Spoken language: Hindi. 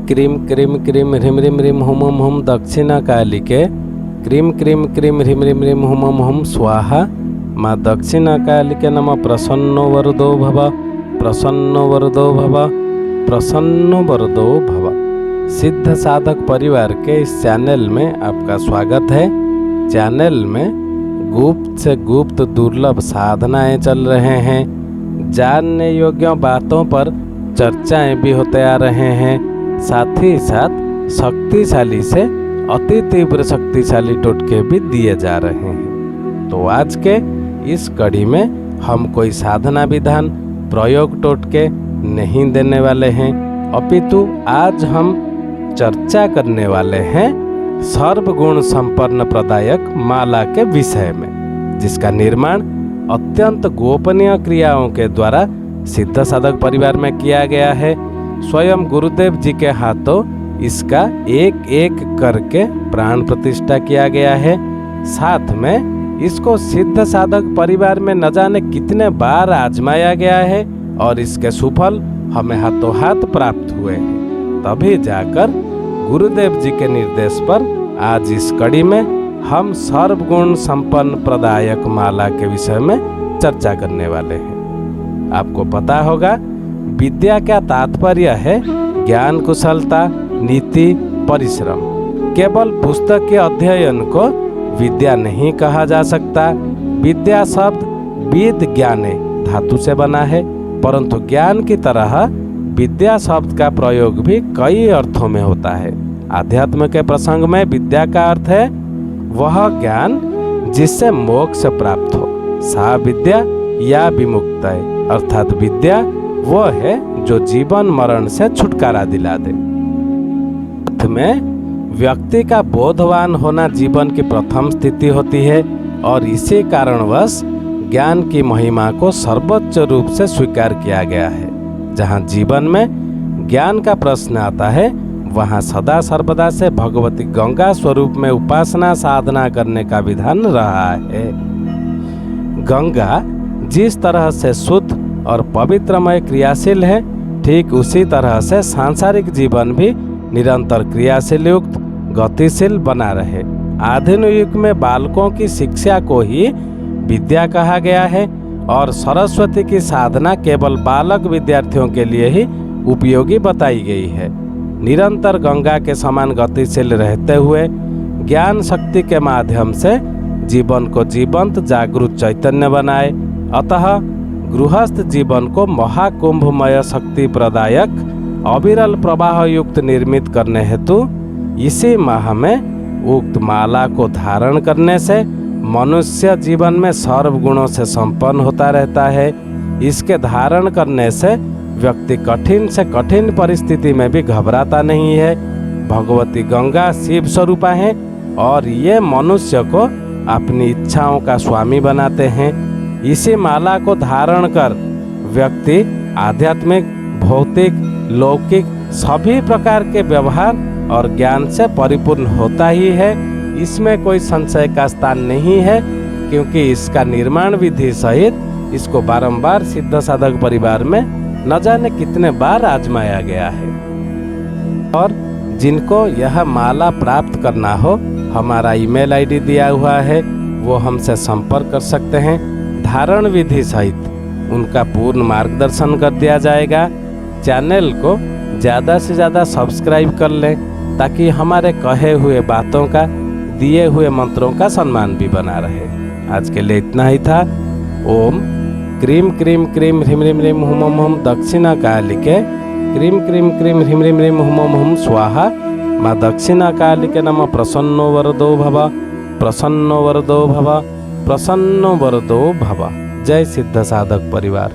क्रीम क्रीम क्रीम ह्रीम ह्रीम ह्रीम हुम हुम हुम दक्षिणकालिके क्रीम क्रीम क्रीम ह्रीम ह्रीम ह्रीम हुम हुम हुम स्वाहा। माँ दक्षिणकालिके नमः। प्रसन्नो वरदो भव, प्रसन्नो वरदो भव, प्रसन्नो वरदो भव। सिद्ध साधक परिवार के इस चैनल में आपका स्वागत है। चैनल में गुप्त से गुप्त दुर्लभ साधनाएं चल रहे हैं। जानने योग्य बातों पर चर्चाएं भी होते आ रहे हैं। साथ ही साथ शक्तिशाली से अति तीव्र शक्तिशाली टोटके भी दिए जा रहे हैं। तो आज के इस कड़ी में हम कोई साधना विधान प्रयोग टोटके नहीं देने वाले हैं, अपितु आज हम चर्चा करने वाले हैं सर्वगुण संपन्न प्रदायक माला के विषय में, जिसका निर्माण अत्यंत गोपनीय क्रियाओं के द्वारा सिद्ध साधक परिवार में किया गया है। स्वयं गुरुदेव जी के हाथों इसका एक एक करके प्राण प्रतिष्ठा किया गया है। साथ में इसको सिद्ध साधक परिवार में न जाने कितने बार आजमाया गया है और इसके सुफल हमें हाथों हाथ प्राप्त हुए हैं। तभी जाकर गुरुदेव जी के निर्देश पर आज इस कड़ी में हम सर्वगुण संपन्न प्रदायक माला के विषय में चर्चा करने वाले हैं। आपको पता होगा विद्या का तात्पर्य है ज्ञान, कुशलता, नीति, परिश्रम। केवल पुस्तक के अध्ययन को विद्या नहीं कहा जा सकता। विद्या शब्द विद ज्ञाने धातु से बना है, परंतु ज्ञान की तरह विद्या शब्द का प्रयोग भी कई अर्थों में होता है। आध्यात्म के प्रसंग में विद्या का अर्थ है वह ज्ञान जिससे मोक्ष प्राप्त हो। सा विद्या या विमुक्तये, अर्थात विद्या वो है जो जीवन मरण से छुटकारा दिला दे। अर्थ में व्यक्ति का बोधवान होना जीवन की प्रथम स्थिति होती है और इसी कारणवश ज्ञान की महिमा को सर्वोच्च रूप से स्वीकार किया गया है। जहाँ जीवन में ज्ञान का प्रश्न आता है, वहाँ सदा सर्वदा से भगवती गंगा स्वरूप में उपासना साधना करने का विधान रहा है। गंगा जिस तरह से शुद्ध और पवित्रमय क्रियाशील है, ठीक उसी तरह से सांसारिक जीवन भी निरंतर क्रियाशील युक्त गतिशील बना रहे। आधुनिक युग में बालकों की शिक्षा को ही विद्या कहा गया है और सरस्वती की साधना केवल बालक विद्यार्थियों के लिए ही उपयोगी बताई गई है। निरंतर गंगा के समान गतिशील रहते हुए ज्ञान शक्ति के माध्यम से जीवन को जीवंत जागरूक चैतन्य बनाए। अतः गृहस्थ जीवन को महाकुंभमय शक्ति प्रदायक अविरल प्रवाह युक्त निर्मित करने हेतु इसी माह में उक्त माला को धारण करने से मनुष्य जीवन में सर्वगुणों से संपन्न होता रहता है। इसके धारण करने से व्यक्ति कठिन से कठिन परिस्थिति में भी घबराता नहीं है। भगवती गंगा शिव स्वरूपा हैं और ये मनुष्य को अपनी इच्छाओं का स्वामी बनाते हैं। इसी माला को धारण कर व्यक्ति आध्यात्मिक, भौतिक, लौकिक सभी प्रकार के व्यवहार और ज्ञान से परिपूर्ण होता ही है। इसमें कोई संशय का स्थान नहीं है, क्योंकि इसका निर्माण विधि सहित इसको बारंबार सिद्ध साधक परिवार में न जाने कितने बार आजमाया गया है। और जिनको यह माला प्राप्त करना हो, हमारा ईमेल आईडी दिया हुआ है, वो हमसे संपर्क कर सकते हैं। धारण विधि सहित उनका पूर्ण मार्गदर्शन कर दिया जाएगा। चैनल को ज़्यादा से ज़्यादा सब्सक्राइब कर लें, ताकि हमारे कहे हुए बातों का, दिए हुए मंत्रों का सम्मान भी बना रहे। आज के लिए इतना ही था। ओम क्रीम क्रीम क्रीम ह्रीम ह्रीम ह्रीम हुम हुम हुम दक्षिणकालिके क्रीम क्रीम क्रीम ह्रीम ह्रीम ह्रीम हुम हुम हुम स्वाहा। माँ दक्षिणकालिके नमः। प्रसन्नो वरदो भव, प्रसन्नो वरदो भव, प्रसन्नो वरदो भव। जय सिद्ध साधक परिवार।